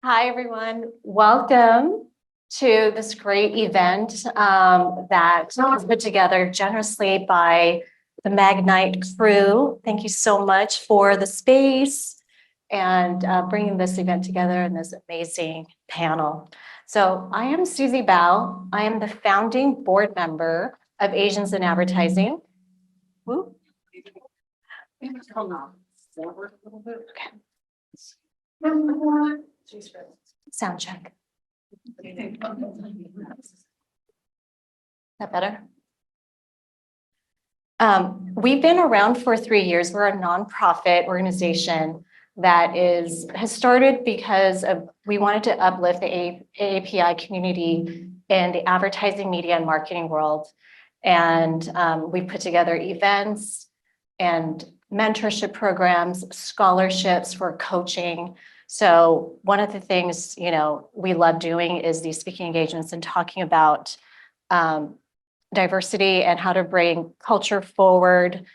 Hi, everyone. Welcome to this great event that was put together generously by the Magnite crew. Thank you so much for the space and bringing this event together in this amazing panel. So I am Susie Bao. I am the founding board member of Asians in Advertising. Woo. Okay. Sound check. That better? We've been around for 3 years. We're a nonprofit organization that has started because we wanted to uplift the AAPI community in the advertising, media, and marketing world. And we put together events and mentorship programs, scholarships for coaching. So one of the things, we love doing is these speaking engagements and talking about diversity and how to bring culture forward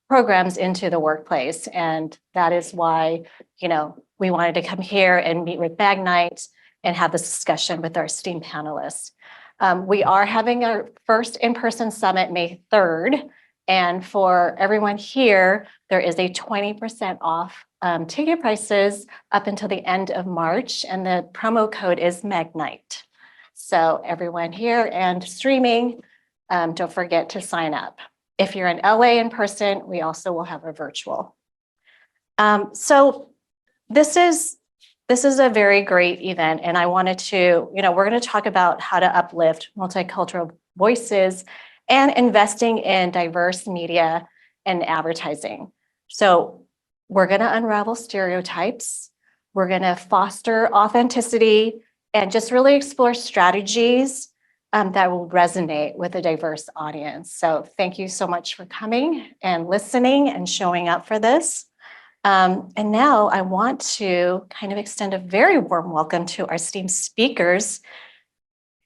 programs into the workplace. And that is why, we wanted to come here and meet with Magnite and have this discussion with our esteemed panelists. We are having our first in-person summit May 3rd. And for everyone here, there is a 20% off ticket prices up until the end of March. And the promo code is Magnite. So everyone here and streaming, don't forget to sign up. If you're in LA in person, we also will have a virtual. So this is a very great event, and I wanted to, we're going to talk about how to uplift multicultural voices and investing in diverse media and advertising. So we're going to unravel stereotypes. We're going to foster authenticity and just really explore strategies that will resonate with a diverse audience. So thank you so much for coming and listening and showing up for this. And now I want to kind of extend a very warm welcome to our esteemed speakers,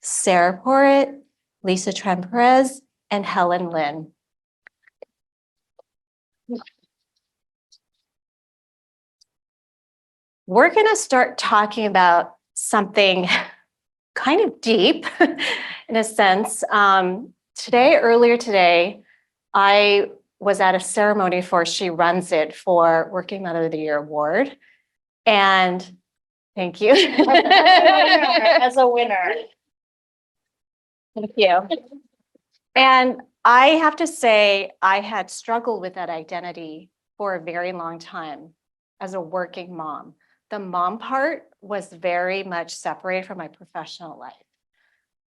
Sarah Porritt, Lisa Tran-Perez, and Helen Lin. We're going to start talking about something kind of deep in a sense. Earlier today, I was at a ceremony for She Runs It for Working Mother of the Year Award. And thank you. As a winner. Thank you. And I have to say, I had struggled with that identity for a very long time as a working mom. The mom part was very much separated from my professional life.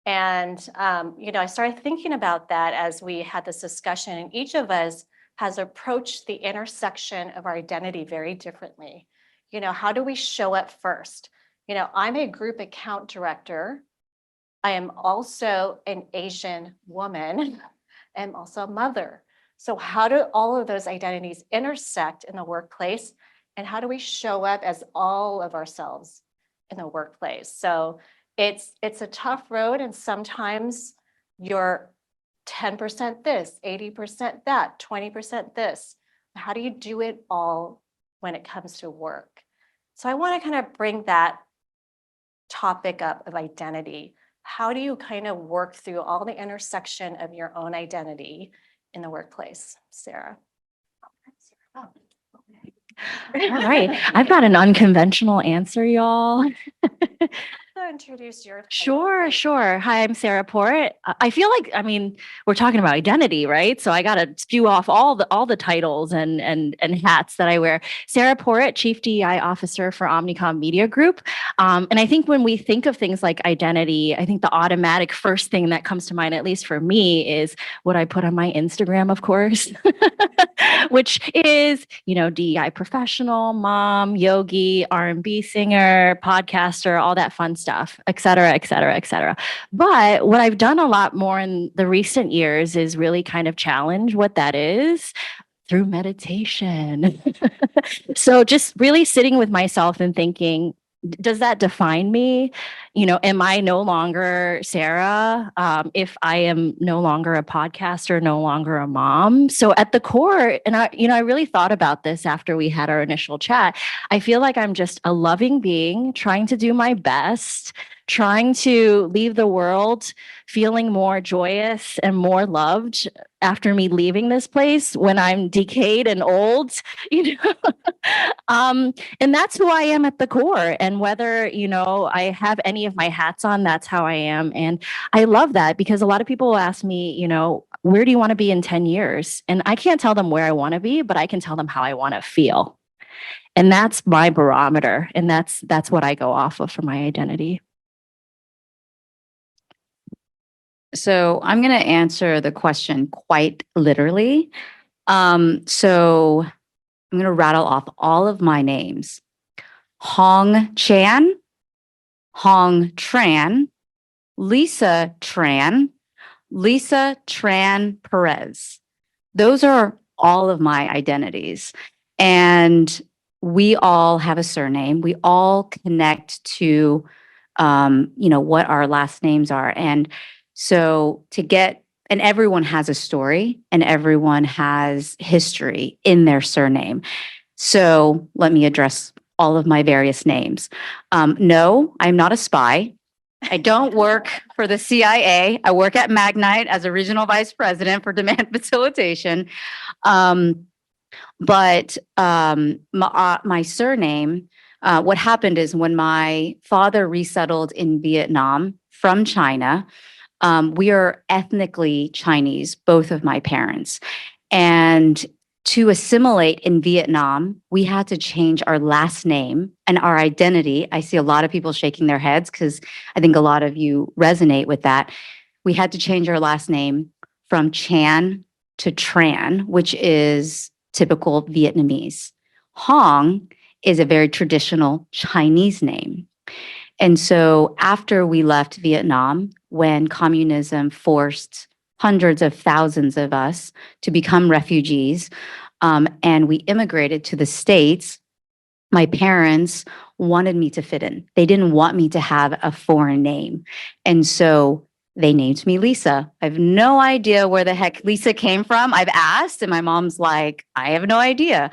And, I started thinking about that as we had this discussion, and each of us has approached the intersection of our identity very differently. How do we show up first? I'm a group account director. I am also an Asian woman. I'm also a mother. So how do all of those identities intersect in the workplace? And how do we show up as all of ourselves in the workplace? So it's a tough road, and sometimes you're 10% this, 80% that, 20% this. How do you do it all when it comes to work? So I want to kind of bring that topic up of identity. How do you kind of work through all the intersection of your own identity in the workplace, Sarah? All right. I've got an unconventional answer, y'all. Introduce your title. Sure. Hi, I'm Sarah Porritt. I feel like, we're talking about identity, right? So I got to spew off all the titles and hats that I wear. Sarah Porritt, Chief DEI Officer for Omnicom Media Group. And I think when we think of things like identity, I think the automatic first thing that comes to mind, at least for me, is what I put on my Instagram, of course, which is, DEI professional, mom, yogi, R&B singer, podcaster, all that fun stuff, et cetera, et cetera, et cetera. But what I've done a lot more in the recent years is really kind of challenge what that is through meditation. So just really sitting with myself and thinking, does that define me? am I no longer Sarah? If I am no longer a podcaster, no longer a mom? So at the core, and I really thought about this after we had our initial chat. I feel like I'm just a loving being trying to do my best, trying to leave the world feeling more joyous and more loved after me leaving this place when I'm decayed and old, you know. And that's who I am at the core. And whether, I have any of my hats on, that's how I am. And I love that because a lot of people will ask me, where do you want to be in 10 years? And I can't tell them where I want to be, but I can tell them how I want to feel. And that's my barometer. And that's what I go off of for my identity. So I'm going to answer the question quite literally. So I'm going to rattle off all of my names. Hong Chan, Hong Tran, Lisa Tran, Lisa Tran Perez. Those are all of my identities. And we all have a surname. We all connect to, what our last names are. And so and everyone has a story and everyone has history in their surname. So let me address all of my various names. No, I'm not a spy. I don't work for the CIA. I work at Magnite as a regional vice president for demand facilitation. But my surname, what happened is when my father resettled in Vietnam from China, we are ethnically Chinese, both of my parents. And to assimilate in Vietnam, we had to change our last name and our identity. I see a lot of people shaking their heads because I think a lot of you resonate with that. We had to change our last name from Chan to Tran, which is typical Vietnamese. Hong is a very traditional Chinese name. And so after we left Vietnam, when communism forced hundreds of thousands of us to become refugees, and we immigrated to the States, my parents wanted me to fit in. They didn't want me to have a foreign name. And so they named me Lisa. I have no idea where the heck Lisa came from. I've asked, and my mom's like, I have no idea.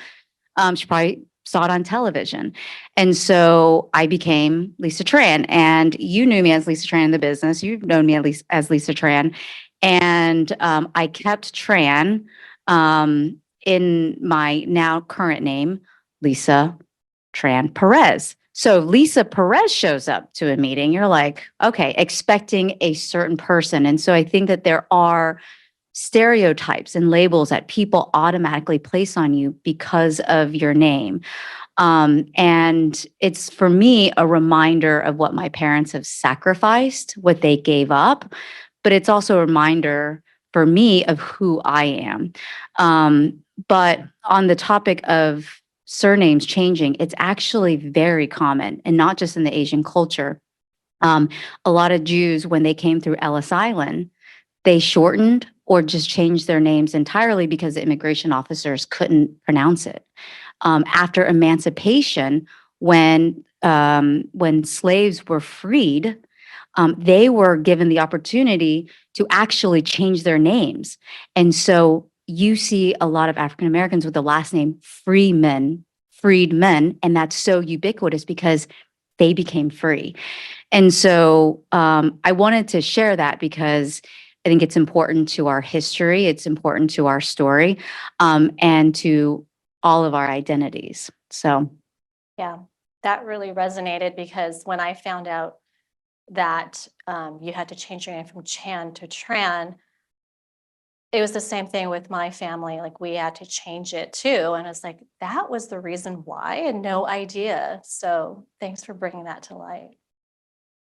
She probably saw it on television. And so I became Lisa Tran. And you knew me as Lisa Tran in the business. You've known me as Lisa Tran. And I kept Tran in my now current name, Lisa Tran Perez. So Lisa Perez shows up to a meeting. You're like, okay, expecting a certain person. And so I think that there are stereotypes and labels that people automatically place on you because of your name. And it's, for me, a reminder of what my parents have sacrificed, what they gave up, but it's also a reminder for me of who I am. But on the topic of surnames changing, it's actually very common, and not just in the Asian culture. A lot of Jews, when they came through Ellis Island, they shortened or just changed their names entirely because the immigration officers couldn't pronounce it. After emancipation, when slaves were freed, they were given the opportunity to actually change their names. And so you see a lot of African Americans with the last name Freedmen, and that's so ubiquitous because they became free. And so I wanted to share that because I think it's important to our history, it's important to our story, and to all of our identities. So, Yeah, that really resonated because when I found out that you had to change your name from Chan to Tran, it was the same thing with my family. Like, we had to change it too. And it's like, that was the reason why, and no idea. So thanks for bringing that to light.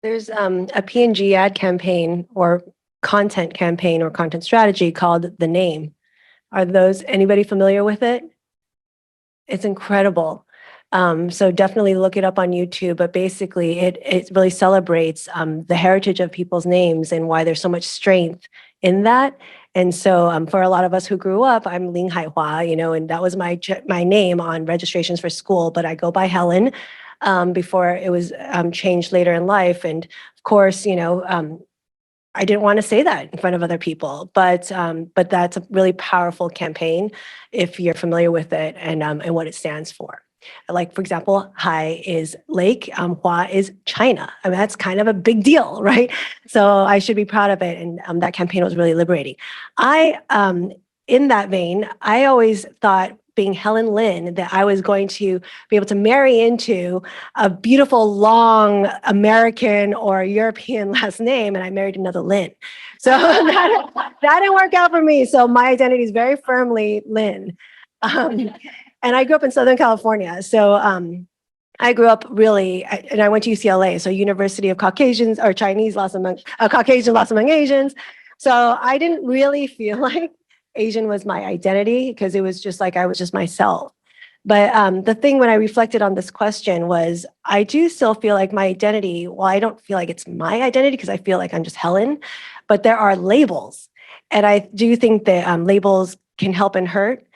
There's a P&G ad campaign or content campaign or content strategy called The Name. Are those, anybody familiar with it? It's incredible. So definitely look it up on YouTube, but basically it really celebrates the heritage of people's names and why there's so much strength in that. And so for a lot of us who grew up, I'm Ling Hai Hua, and that was my name on registrations for school, but I go by Helen. before it was changed later in life. And of course, I didn't want to say that in front of other people, but that's a really powerful campaign if you're familiar with it and what it stands for. Like, for example, Hai is lake, Hua is China. I mean, that's kind of a big deal, right? So I should be proud of it. And that campaign was really liberating. In that vein, I always thought, being Helen Lynn, that I was going to be able to marry into a beautiful, long American or European last name, and I married another Lynn. So that didn't work out for me. So my identity is very firmly Lynn. And I grew up in Southern California. So I grew up and I went to UCLA, so University of Caucasians or Chinese lost among Caucasian lost among Asians. So I didn't really feel like Asian was my identity because it was just like I was just myself. But the thing when I reflected on this question was I do still feel like my identity, well, I don't feel like it's my identity because I feel like I'm just Helen, but there are labels. And I do think that labels can help and hurt.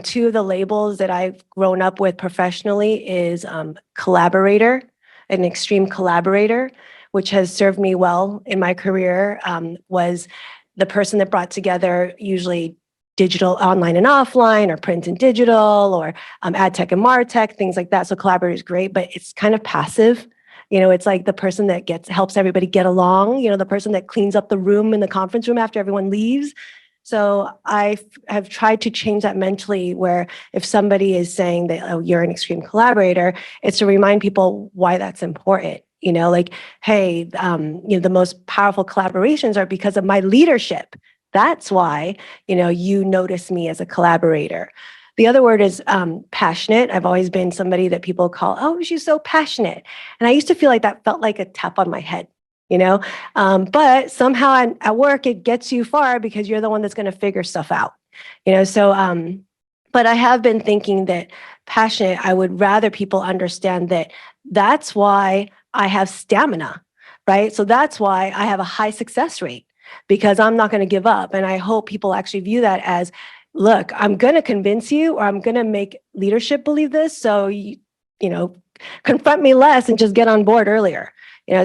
Two of the labels that I've grown up with professionally is collaborator, an extreme collaborator, which has served me well in my career, was the person that brought together usually digital, online and offline, or print and digital, or ad tech and martech, things like that. So collaborator is great, but it's kind of passive. It's like the person that helps everybody get along, the person that cleans up the room in the conference room after everyone leaves. So I have tried to change that mentally, where if somebody is saying that, oh, you're an extreme collaborator, it's to remind people why that's important. Like, hey, the most powerful collaborations are because of my leadership. That's why, you notice me as a collaborator. The other word is passionate. I've always been somebody that people call, oh, she's so passionate. And I used to feel like that felt like a tap on my head, but somehow at work, it gets you far because you're the one that's going to figure stuff out, but I have been thinking that passionate, I would rather people understand that that's why I have stamina, right? So that's why I have a high success rate, because I'm not going to give up. And I hope people actually view that as, look, I'm going to convince you, or I'm going to make leadership believe this. So, confront me less and just get on board earlier.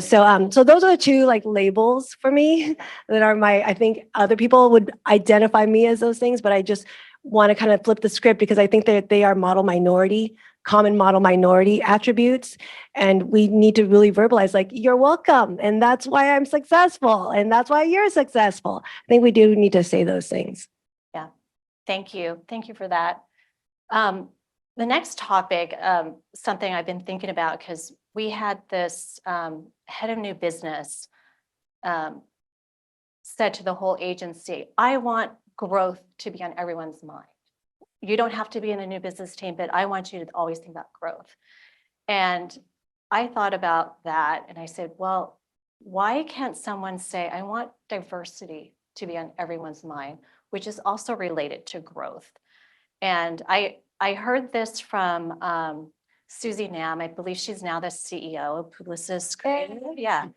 So those are the two labels for me that are I think other people would identify me as those things, but I just want to kind of flip the script because I think that they are common model minority attributes. And we need to really verbalize you're welcome. And that's why I'm successful. And that's why you're successful. I think we do need to say those things. Yeah. Thank you. Thank you for that. The next topic, something I've been thinking about, because we had this head of new business said to the whole agency, I want growth to be on everyone's mind. You don't have to be in a new business team, but I want you to always think about growth. And I thought about that and I said, well, why can't someone say, I want diversity to be on everyone's mind, which is also related to growth. And I heard this from Susie Nam. I believe she's now the CEO of Publicis Creative. Yeah.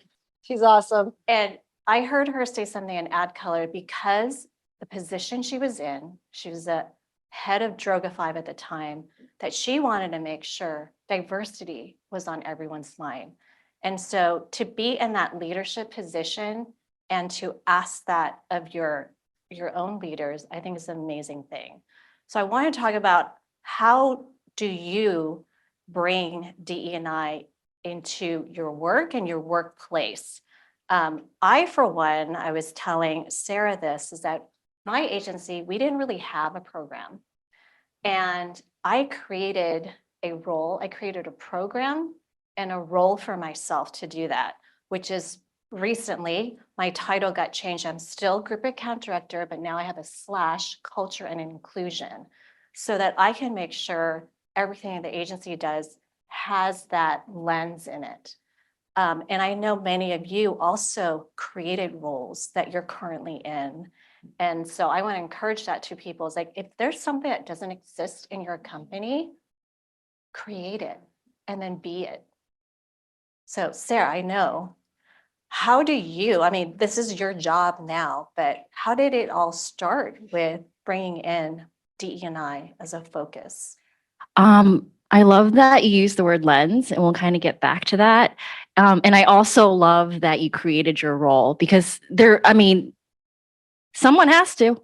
She's awesome. And I heard her say something in Ad Color because the position she was in, she was a head of Droga5 at the time, that she wanted to make sure diversity was on everyone's mind. And so to be in that leadership position and to ask that of your own leaders, I think is an amazing thing. So I want to talk about, how do you bring DE&I into your work and your workplace? For one, I was telling Sarah this, is that my agency, we didn't really have a program. And I created a role, I created a program and a role for myself to do that, which is recently, my title got changed. I'm still group account director, but now I have a / culture and inclusion, so that I can make sure everything the agency does has that lens in it. And I know many of you also created roles that you're currently in. And so I want to encourage that to people. It's like, if there's something that doesn't exist in your company, create it and then be it. So Sarah, I know, how do you, I mean, this is your job now, but how did it all start with bringing in DE&I as a focus? I love that you use the word lens, and we'll kind of get back to that. And I also love that you created your role because I mean, someone has to.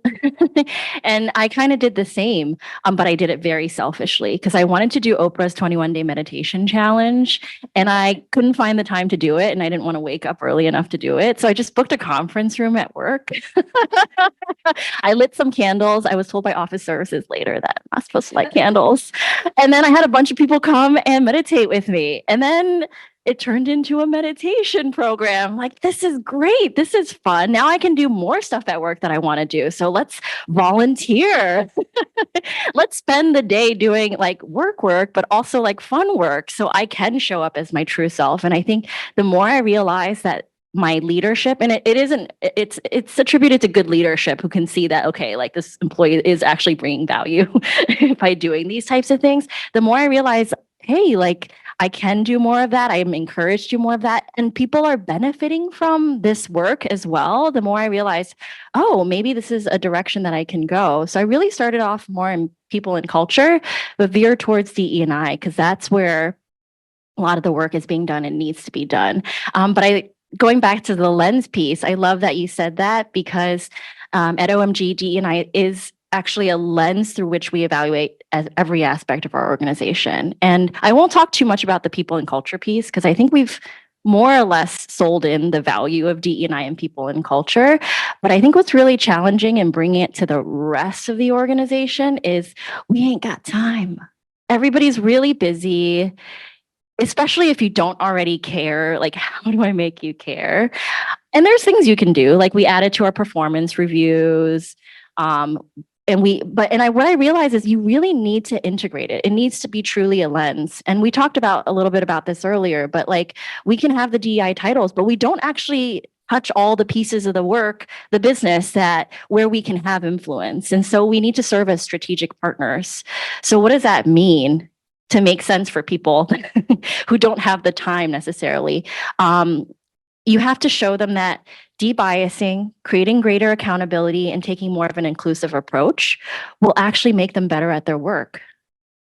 And I kind of did the same, but I did it very selfishly because I wanted to do Oprah's 21-day meditation challenge and I couldn't find the time to do it. And I didn't want to wake up early enough to do it. So I just booked a conference room at work. I lit some candles. I was told by office services later that I'm not supposed to light candles. And then I had a bunch of people come and meditate with me. And then it turned into a meditation program. Like, this is great. This is fun. Now I can do more stuff at work that I want to do. So let's volunteer. Let's spend the day doing like work, but also like fun work. So I can show up as my true self. And I think the more I realize that my leadership, and it's attributed to good leadership who can see that, okay, like this employee is actually bringing value by doing these types of things. The more I realize, hey, like I can do more of that. I am encouraged to do more of that. And people are benefiting from this work as well. The more I realized, oh, maybe this is a direction that I can go. So I really started off more in people and culture, but veered towards DE&I because that's where a lot of the work is being done and needs to be done. Going back to the lens piece, I love that you said that because at OMG, DE&I is actually a lens through which we evaluate every aspect of our organization. And I won't talk too much about the people and culture piece because I think we've more or less sold in the value of DE&I and people and culture. But I think what's really challenging in bringing it to the rest of the organization is we ain't got time. Everybody's really busy, especially if you don't already care. Like, how do I make you care? And there's things you can do, like we added to our performance reviews. What I realize is you really need to integrate it. It needs to be truly a lens. And we talked a little bit about this earlier, but like we can have the DEI titles, but we don't actually touch all the pieces of the work, the business where we can have influence. And so we need to serve as strategic partners. So what does that mean? To make sense for people who don't have the time necessarily. You have to show them that debiasing, creating greater accountability, and taking more of an inclusive approach will actually make them better at their work.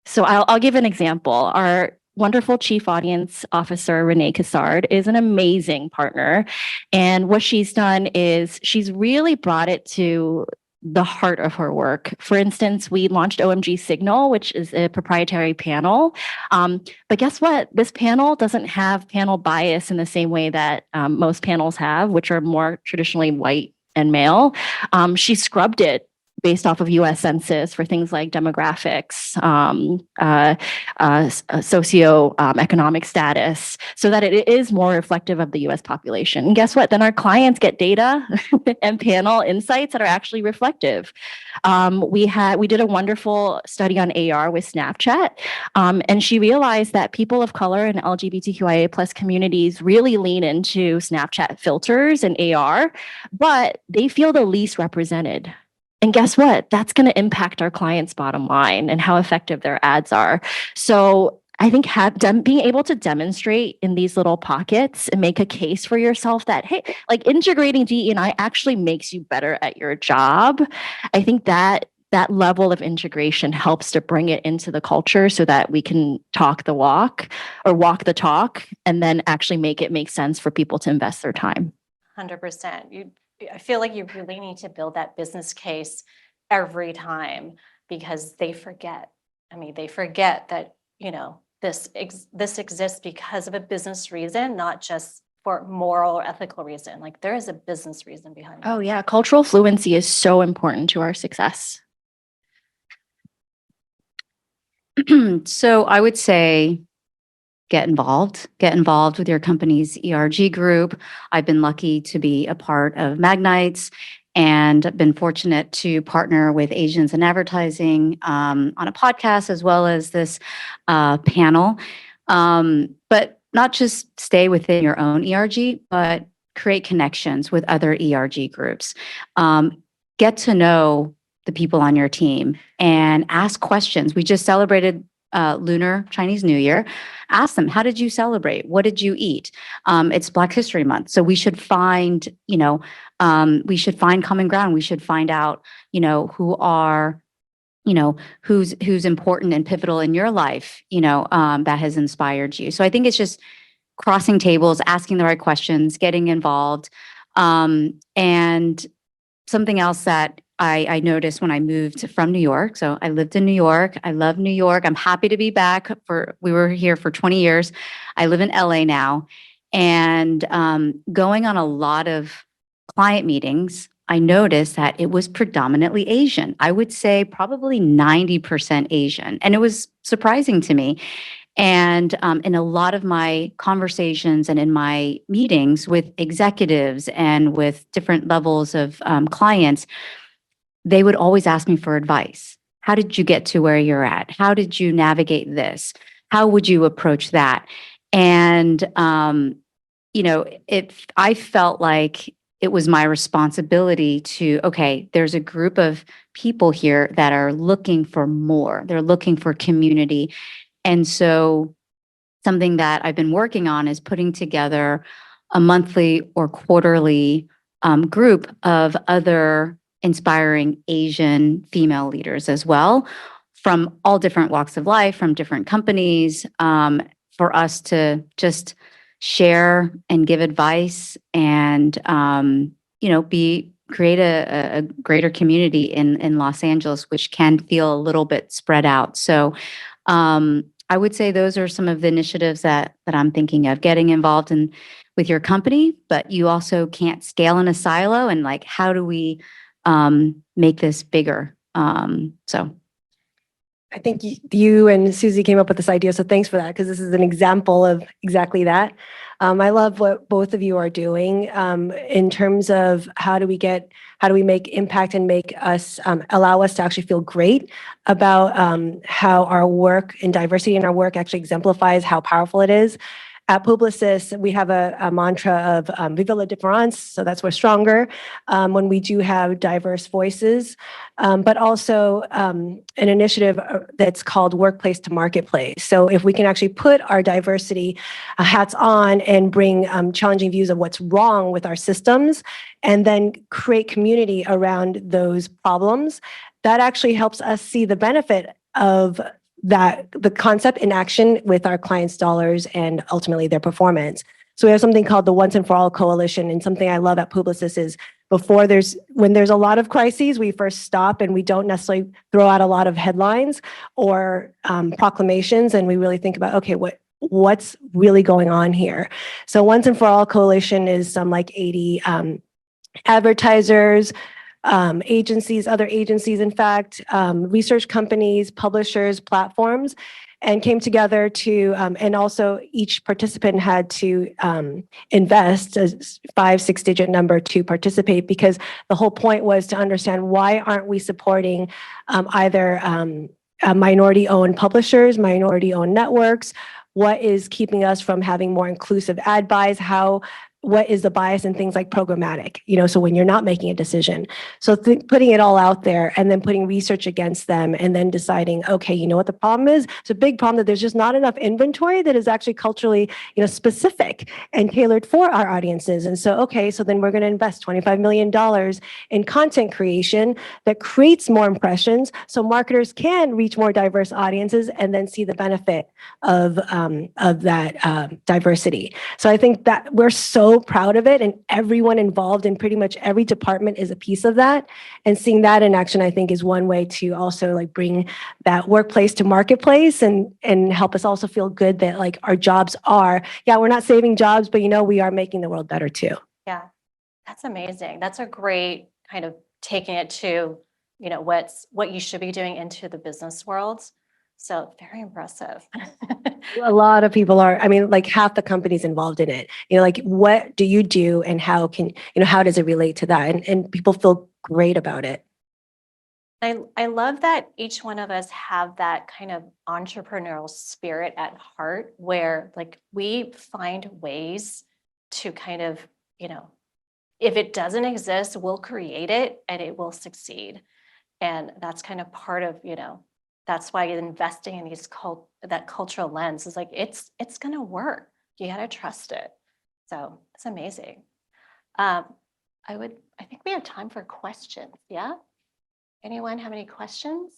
So I'll give an example. Our wonderful Chief Audience Officer, Renee Cassard, is an amazing partner. And what she's done is she's really brought it to the heart of her work. For instance, we launched OMG Signal, which is a proprietary panel. But guess what? This panel doesn't have panel bias in the same way that most panels have, which are more traditionally white and male. She scrubbed it based off of US Census for things like demographics, socioeconomic status, so that it is more reflective of the US population. And guess what? Then our clients get data and panel insights that are actually reflective. We did a wonderful study on AR with Snapchat, and she realized that people of color and LGBTQIA plus communities really lean into Snapchat filters and AR, but they feel the least represented. And guess what? That's going to impact our clients' bottom line and how effective their ads are. So I think being able to demonstrate in these little pockets and make a case for yourself that, hey, like integrating DE&I actually makes you better at your job. I think that level of integration helps to bring it into the culture so that we can talk the walk or walk the talk and then actually make it make sense for people to invest their time. 100%. I feel like you really need to build that business case every time because they forget. I mean, they forget that, this exists because of a business reason, not just for moral or ethical reason. Like there is a business reason behind it. Oh yeah, cultural fluency is so important to our success. So I would say get involved with your company's ERG group. I've been lucky to be a part of Magnites and been fortunate to partner with Asians in Advertising on a podcast as well as this panel. But not just stay within your own ERG, but create connections with other ERG groups. Get to know the people on your team and ask questions. We just celebrated Lunar Chinese New Year. Ask them, how did you celebrate? What did you eat? It's Black History Month. So we should find, we should find common ground. We should find out, who are who's important and pivotal in your life, that has inspired you. So I think it's just crossing tables, asking the right questions, getting involved. And something else that I noticed when I moved from New York. So I lived in New York. I love New York. I'm happy to be back. We were here for 20 years. I live in LA now. And going on a lot of client meetings, I noticed that it was predominantly Asian. I would say probably 90% Asian. And it was surprising to me. And in a lot of my conversations and in my meetings with executives and with different levels of clients, they would always ask me for advice. How did you get to where you're at? How did you navigate this? How would you approach that? And, I felt like it was my responsibility to, okay, there's a group of people here that are looking for more. They're looking for community. And so something that I've been working on is putting together a monthly or quarterly group of other inspiring Asian female leaders as well, from all different walks of life, from different companies, for us to just share and give advice and, create a greater community in Los Angeles, which can feel a little bit spread out. So I would say those are some of the initiatives that I'm thinking of, getting involved in with your company, but you also can't scale in a silo, and like, how do we make this bigger? So I think you and Susie came up with this idea, so thanks for that, because this is an example of exactly that. I love what both of you are doing in terms of how do we make impact and make us, allow us to actually feel great about how our work and diversity in our work actually exemplifies how powerful it is. At Publicis, we have a mantra of Vive la différence, so that's we're stronger when we do have diverse voices, but also an initiative that's called Workplace to Marketplace. So if we can actually put our diversity hats on and bring challenging views of what's wrong with our systems, and then create community around those problems, that actually helps us see the benefit of the concept in action with our clients' dollars and ultimately their performance. So we have something called the Once and For All Coalition, and something I love at Publicis is when there's a lot of crises, we first stop and we don't necessarily throw out a lot of headlines or proclamations, and we really think about, okay, what's really going on here? So Once and For All Coalition is some like 80 advertisers, agencies, other agencies, in fact, research companies, publishers, platforms, and came together to, and also each participant had to invest a 5-6 digit number to participate, because the whole point was to understand, why aren't we supporting either minority-owned publishers, minority-owned networks? What is keeping us from having more inclusive ad buys? What is the bias in things like programmatic? So when you're not making a decision. So putting it all out there and then putting research against them and then deciding, okay, you know what the problem is? It's a big problem that there's just not enough inventory that is actually culturally, specific and tailored for our audiences. And so, okay, so then we're going to invest $25 million in content creation that creates more impressions so marketers can reach more diverse audiences and then see the benefit of that diversity. So I think that we're so proud of it, and everyone involved in pretty much every department is a piece of that. And seeing that in action, I think, is one way to also like bring that workplace to marketplace and help us also feel good that like our jobs are, we're not saving jobs, but we are making the world better too. Yeah, that's amazing. That's a great kind of taking it to, what you should be doing into the business world. So very impressive. A lot of people are, like half the companies involved in it, like what do you do and how does it relate to that? And people feel great about it. I love that each one of us have that kind of entrepreneurial spirit at heart, where like we find ways to kind of, if it doesn't exist, we'll create it and it will succeed. And that's kind of part of, that's why investing in that cultural lens is like, it's going to work. You got to trust it. So it's amazing. I think we have time for questions. Yeah. Anyone have any questions?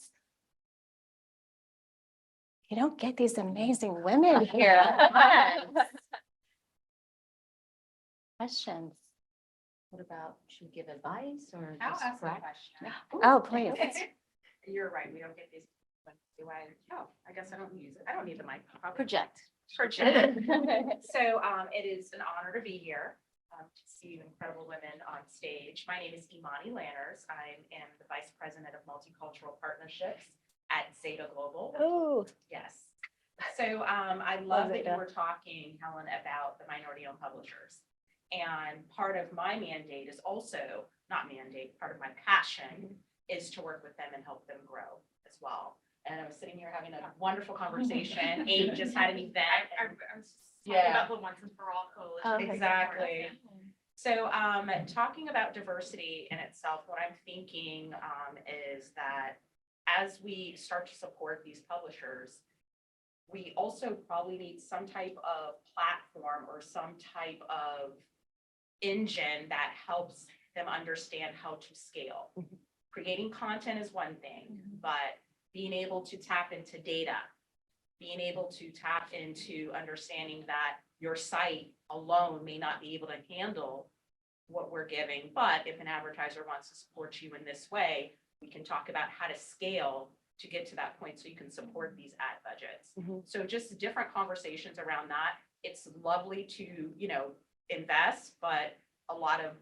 you don't get these amazing women here. Come on. Questions? What about, should we give advice or I'll just ask a correct? question. Oh, please. You're right, we don't get these, but do I, oh, I guess I don't use it, I don't need the mic. I'll Project. Project. So, it is an honor to be here, to see you incredible women on stage. My name is Imani Lanners. I am the Vice President of Multicultural Partnerships at Zeta Global. Oh, Yes. So I love that you Zeta. were talking, Helen, about the minority-owned publishers. And part of my mandate is also, not mandate, part of my passion is to work with them and help them grow as well. And I was sitting here having a wonderful conversation. Abe just had an event. I and- was Yeah. talking about the Once and For All Coalition. Okay. Exactly. So talking about diversity in itself, what I'm thinking is that as we start to support these publishers, we also probably need some type of platform or some type of engine that helps them understand how to scale. Creating content is one thing, but being able to tap into data, being able to tap into understanding that your site alone may not be able to handle what we're giving, but if an advertiser wants to support you in this way, we can talk about how to scale to get to that point so you can support these ad budgets. Mhm. So just different conversations around that. It's lovely to, invest, but a lot of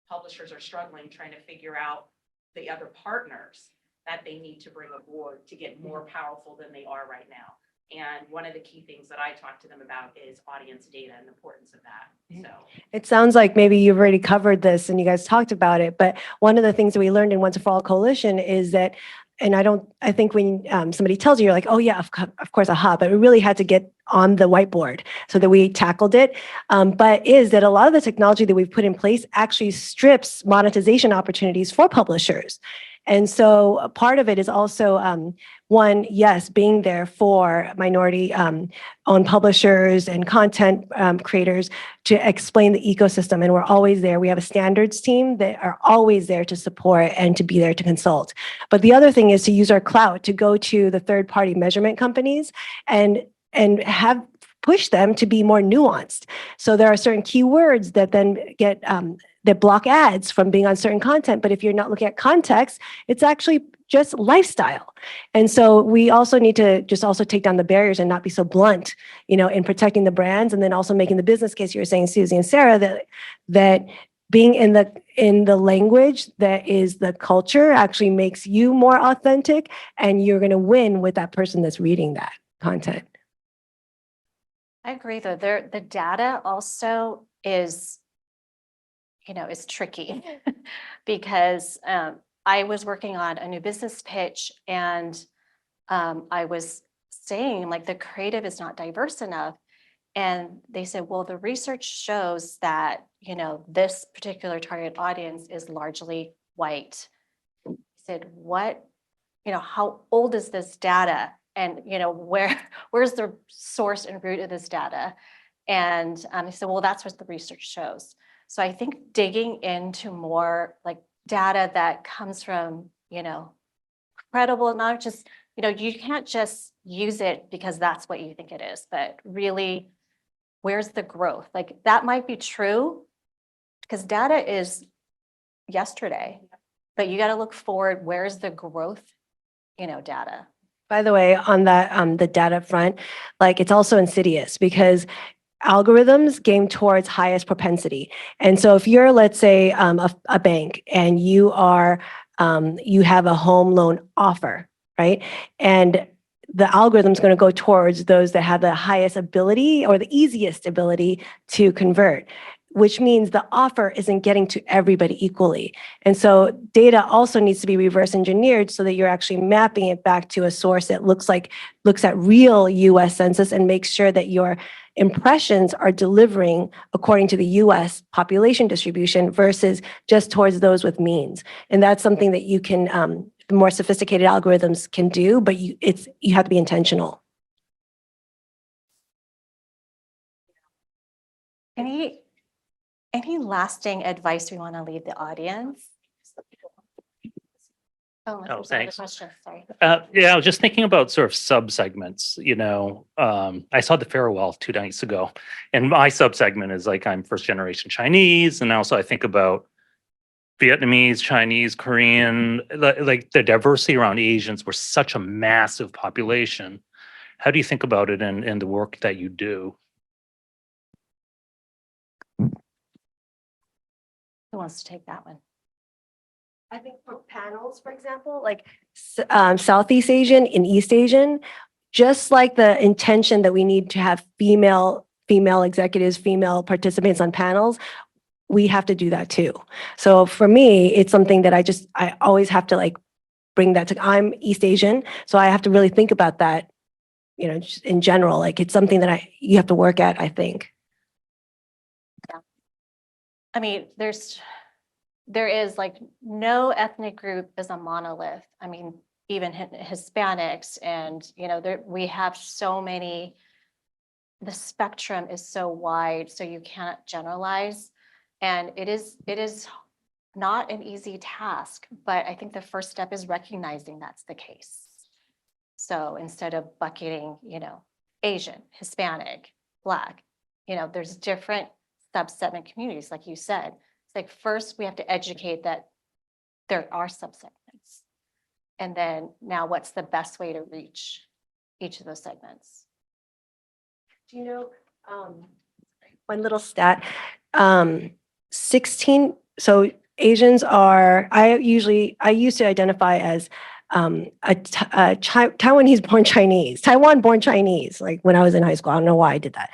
publishers are struggling trying to figure out the other partners that they need to bring aboard to get more powerful than they are right now. And one of the key things that I talk to them about is audience data and the importance of that. So. it sounds like maybe you've already covered this and you guys talked about it, but one of the things that we learned in Once and For All Coalition is that, and I think when somebody tells you, you're like, oh yeah, of course, aha, but we really had to get on the whiteboard so that we tackled it. But is that a lot of the technology that we've put in place actually strips monetization opportunities for publishers. And so a part of it is also, one, yes, being there for minority owned publishers and content creators to explain the ecosystem. And we're always there. We have a standards team that are always there to support and to be there to consult. But the other thing is to use our clout to go to the third party measurement companies and have push them to be more nuanced. So there are certain keywords that then get that block ads from being on certain content. But if you're not looking at context, it's actually just lifestyle. And so we also need to just also take down the barriers and not be so blunt, in protecting the brands, and then also making the business case. You were saying, Susie and Sarah, that being in the language that is the culture actually makes you more authentic, and you're going to win with that person that's reading that content. I agree, though. The data also is tricky because I was working on a new business pitch, and I was saying like the creative is not diverse enough. And they said, well, the research shows that, this particular target audience is largely white. I said, what, how old is this data? And, where's the source and root of this data? And he said, well, that's what the research shows. So I think digging into more like data that comes from, credible, not just, you can't just use it because that's what you think it is, but really, where's the growth? Like that might be true because data is yesterday, but you got to look forward. Where's the growth, data? By the way, on that, the data front, like it's also insidious because algorithms game towards highest propensity. And so if you're, let's say, a bank and you have a home loan offer, right? And the algorithm's going to go towards those that have the highest ability or the easiest ability to convert, which means the offer isn't getting to everybody equally. And so data also needs to be reverse engineered so that you're actually mapping it back to a source that looks at real US census and makes sure that your impressions are delivering according to the US population distribution versus just towards those with means. And that's something that you can, the more sophisticated algorithms can do, but you have to be intentional. Any lasting advice we want to leave the audience? Oh, unless Oh, there's another thanks. question, sorry. Yeah, I was just thinking about sort of sub-segments, I saw the farewell 2 nights ago, and my sub-segment is like, I'm first generation Chinese, and also I think about Vietnamese, Chinese, Korean, like the diversity around Asians. We're such a massive population. How do you think about it in the work that you do? Who wants to take that one? I think for panels, for example, like Southeast Asian and East Asian, just like the intention that we need to have female executives, female participants on panels, we have to do that too. So for me, it's something that I always have to like bring that to, I'm East Asian, so I have to really think about that, just in general, like it's something that you have to work at, I think. I mean, there is like no ethnic group is a monolith. I mean, even Hispanics and, we have so many, the spectrum is so wide, so you can't generalize. And it is not an easy task, but I think the first step is recognizing that's the case. So instead of bucketing, Asian, Hispanic, Black, there's different subsegment communities, like you said. It's like first we have to educate that there are subsegments. And then now what's the best way to reach each of those segments? Do you know, one little stat, 16, so Asians are, I used to identify as Taiwanese born Chinese, Taiwan born Chinese, like when I was in high school. I don't know why I did that.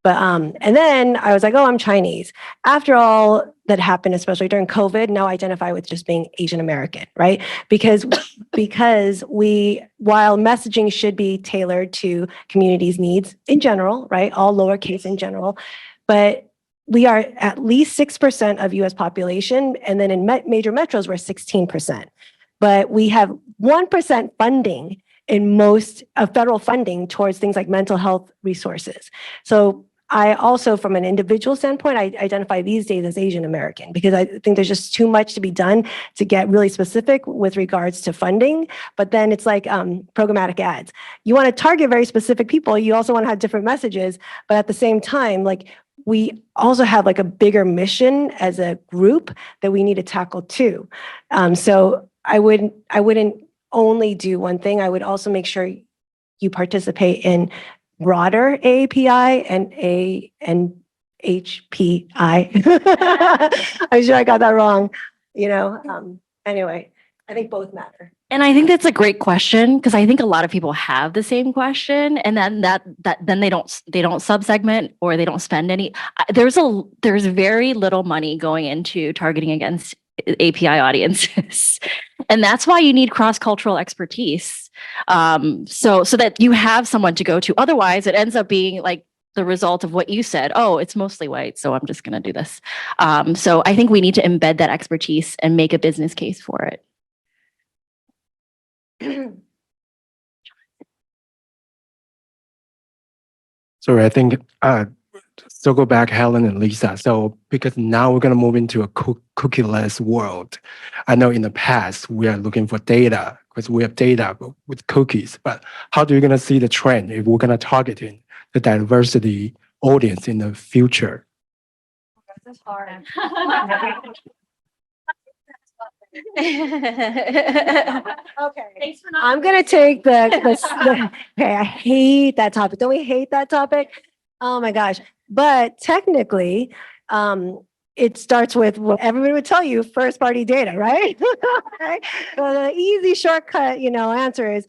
But, and then I was like, oh, I'm Chinese. After all that happened, especially during COVID, now I identify with just being Asian American, right? Because while messaging should be tailored to communities' needs in general, right? All lowercase in general, but we are at least 6% of US population. And then in major metros, we're 16%. But we have 1% funding in most federal funding towards things like mental health resources. So I also, from an individual standpoint, I identify these days as Asian American because I think there's just too much to be done to get really specific with regards to funding. But then it's like programmatic ads. You want to target very specific people. You also want to have different messages. But at the same time, like we also have like a bigger mission as a group that we need to tackle too. So I wouldn't only do one thing. I would also make sure you participate in broader AAPI and HPI. I'm sure I got that wrong. Anyway, I think both matter. And I think that's a great question because I think a lot of people have the same question, and then then they don't subsegment or they don't spend any. There's very little money going into targeting against API audiences, and that's why you need cross-cultural expertise. So that you have someone to go to. Otherwise, it ends up being like the result of what you said. Oh, it's mostly white, so I'm just going to do this. So I think we need to embed that expertise and make a business case for it. Sorry, I think circle back, Helen and Lisa. So because now we're going to move into a cookieless world. I know in the past we are looking for data because we have data with cookies. But how do you going to see the trend if we're going to target the diversity audience in the future? This is hard. Okay. I'm gonna take the okay, I hate that topic. Don't we hate that topic? Oh my gosh. But technically, it starts with what everybody would tell you, first party data, right? Right? So the easy shortcut, answer is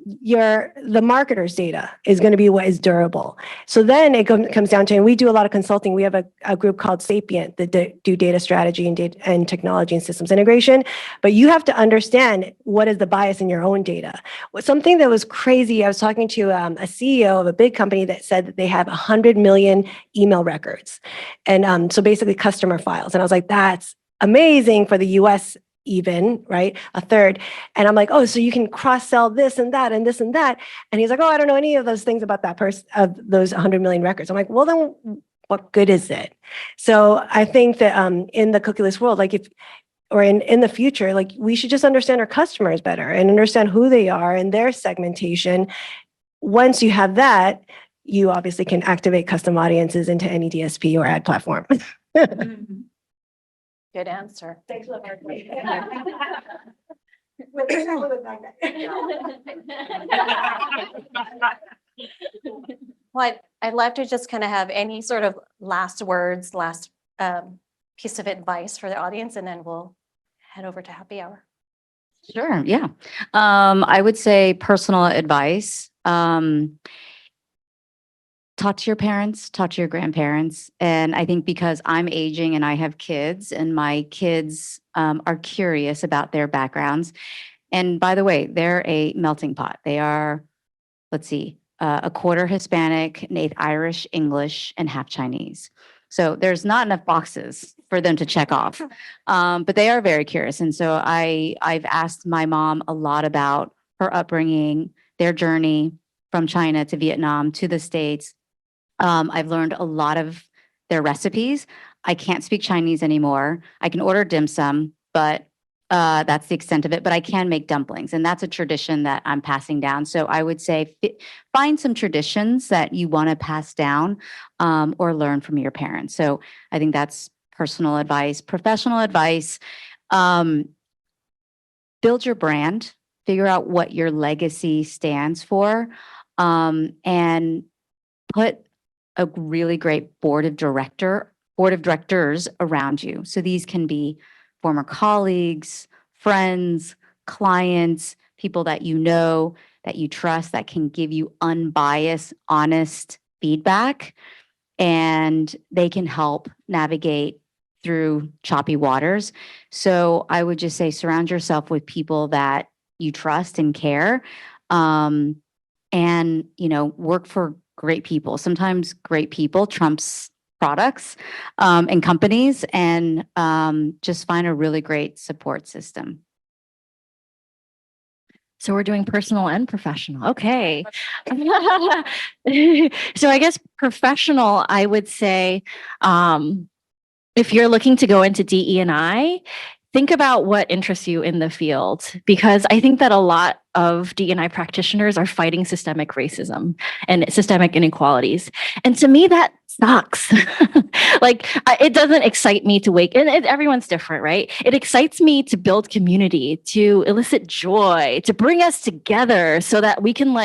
the marketer's data is going to be what is durable. So then it comes down to, and we do a lot of consulting. We have a group called Sapient that do data strategy and technology and systems integration. But you have to understand what is the bias in your own data. Something that was crazy, I was talking to a CEO of a big company that said that they have 100 million email records. And so basically customer files. And I was like, that's amazing for the US even, right? A third. And I'm like, oh, so you can cross-sell this and that and this and that. And he's like, oh, I don't know any of those things about that person, of those 100 million records. I'm like, well, then what good is it? So I think that in the cookieless world, like if or in the future, like we should just understand our customers better and understand who they are and their segmentation. Once you have that, you obviously can activate custom audiences into any DSP or ad platform. Good answer. Thanks a lot. What I'd love to just kind of have any sort of last words, last piece of advice for the audience, and then we'll head over to happy hour. Sure. Yeah. I would say personal advice. Talk to your parents, talk to your grandparents. And I think because I'm aging and I have kids and my kids are curious about their backgrounds. And by the way, they're a melting pot. They are, let's see, a quarter Hispanic, an eighth Irish, English, and half Chinese. So there's not enough boxes for them to check off. But they are very curious. And so I've asked my mom a lot about her upbringing, their journey from China to Vietnam to the States. I've learned a lot of their recipes. I can't speak Chinese anymore. I can order dim sum, but that's the extent of it. But I can make dumplings, and that's a tradition that I'm passing down. So I would say find some traditions that you want to pass down or learn from your parents. So I think that's personal advice. Professional advice, build your brand, figure out what your legacy stands for, and put a really great board of directors around you. So these can be former colleagues, friends, clients, people that you know, that you trust, that can give you unbiased, honest feedback, and they can help navigate through choppy waters. So I would just say surround yourself with people that you trust and care, and work for great people. Sometimes great people trumps products and companies, and just find a really great support system. So we're doing personal and professional. Okay. So I guess professional, I would say, if you're looking to go into DE&I, think about what interests you in the field, because I think that a lot of D&I practitioners are fighting systemic racism and systemic inequalities. And to me, that sucks. It doesn't excite me to wake, and everyone's different, right? It excites me to build community, to elicit joy, to bring us together so that we can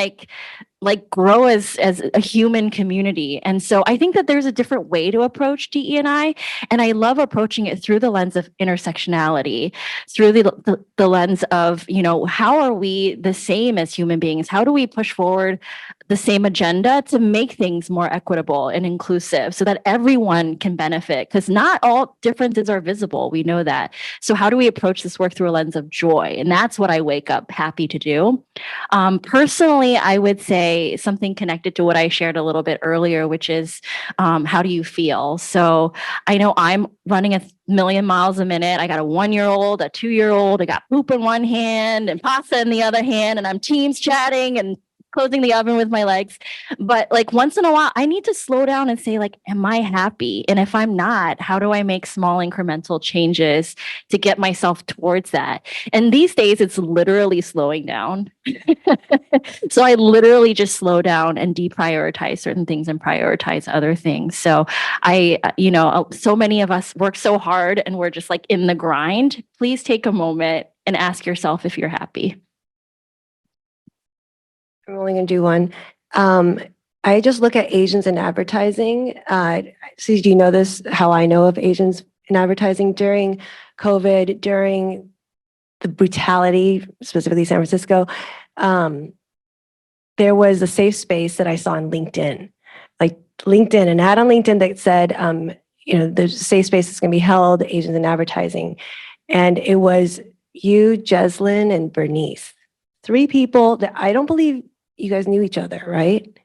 grow as a human community. And so I think that there's a different way to approach DE&I, and I love approaching it through the lens of intersectionality, through the lens of, how are we the same as human beings? How do we push forward the same agenda to make things more equitable and inclusive so that everyone can benefit? Because not all differences are visible. We know that. So how do we approach this work through a lens of joy? And that's what I wake up happy to do. Personally, I would say something connected to what I shared a little bit earlier, which is how do you feel? So I know I'm running 1,000,000 miles a minute. I got a 1-year-old, a 2-year-old. I got poop in one hand and pasta in the other hand, and I'm Teams chatting and closing the oven with my legs. But once in a while, I need to slow down and say, am I happy? And if I'm not, how do I make small incremental changes to get myself towards that? And these days, it's literally slowing down. So I literally just slow down and deprioritize certain things and prioritize other things. So so many of us work so hard and we're just in the grind. Please take a moment and ask yourself if you're happy. I'm only going to do one. I just look at Asians in advertising. So do you know this, how I know of Asians in advertising? During COVID, during the brutality, specifically San Francisco, there was a safe space that I saw on LinkedIn. An ad on LinkedIn that said, there's a safe space that's going to be held, Asians in advertising. And it was you, Jeslyn, and Bernice. 3 people that I don't believe you guys knew each other, right?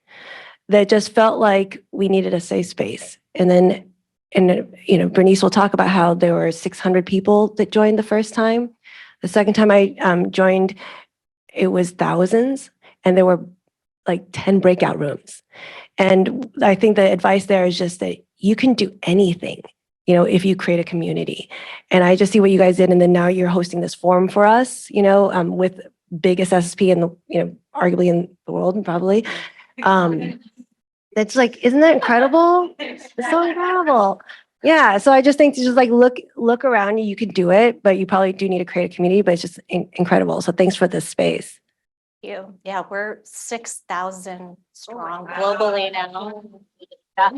That just felt like we needed a safe space. And Bernice will talk about how there were 600 people that joined the first time. The second time I joined, it was thousands, and there were 10 breakout rooms. And I think the advice there is just that you can do anything. if you create a community. And I just see what you guys did, and then now you're hosting this forum for us, with biggest SSP in the, arguably in the world, probably. That's like, isn't that incredible? It's so incredible. Yeah. So I just think to just like look around you, you can do it, but you probably do need to create a community, but it's just incredible. So thanks for this space. You. Yeah, we're 6,000 strong globally now. Yeah.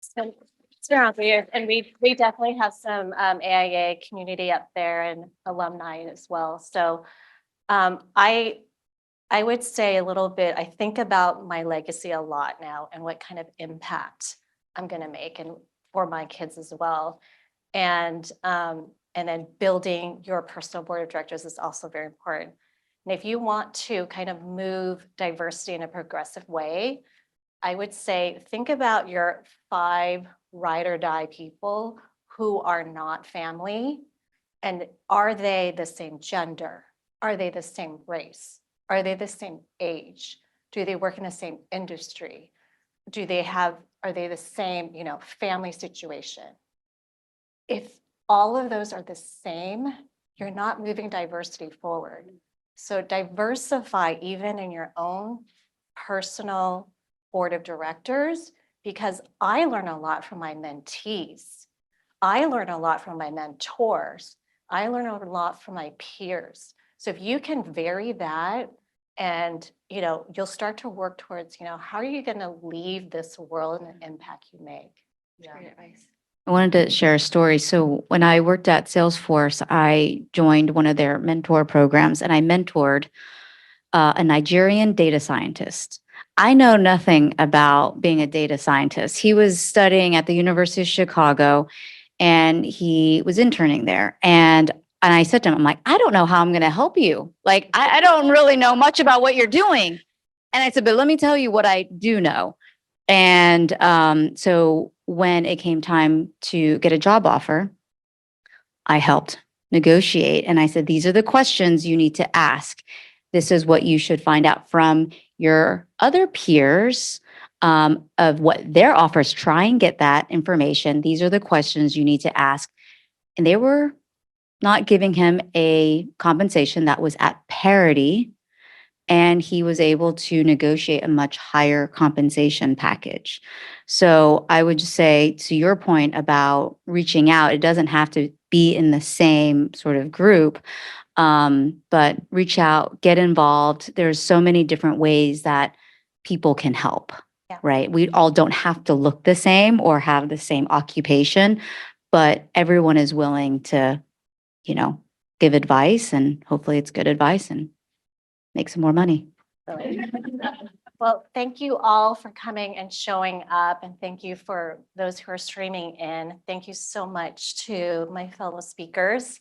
So it's been around for years, and we definitely have some AIA community up there and alumni as well. So I would say a little bit, I think about my legacy a lot now and what kind of impact I'm going to make and for my kids as well. And then building your personal board of directors is also very important. And if you want to kind of move diversity in a progressive way, I would say, think about your 5 ride or die people who are not family. And are they the same gender? Are they the same race? Are they the same age? Do they work in the same industry? Are they the same, family situation? If all of those are the same, you're not moving diversity forward. So diversify even in your own personal board of directors, because I learn a lot from my mentees. I learn a lot from my mentors. I learn a lot from my peers. So if you can vary that, and you'll start to work towards, how are you going to leave this world and the impact you make? I wanted to share a story. So when I worked at Salesforce, I joined one of their mentor programs, and I mentored a Nigerian data scientist. I know nothing about being a data scientist. He was studying at the University of Chicago, and he was interning there. And I said to him, I'm like, I don't know how I'm going to help you. Like, I don't really know much about what you're doing. And I said, but let me tell you what I do know. And so when it came time to get a job offer, I helped negotiate. And I said, these are the questions you need to ask. This is what you should find out from your other peers of what their offers. Try and get that information. These are the questions you need to ask. And they were not giving him a compensation that was at parity. And he was able to negotiate a much higher compensation package. So I would just say, to your point about reaching out, it doesn't have to be in the same sort of group, but reach out, get involved. There's so many different ways that people can help, right? We all don't have to look the same or have the same occupation, but everyone is willing to, give advice, and hopefully it's good advice and make some more money. Well, thank you all for coming and showing up, and thank you for those who are streaming in. Thank you so much to my fellow speakers.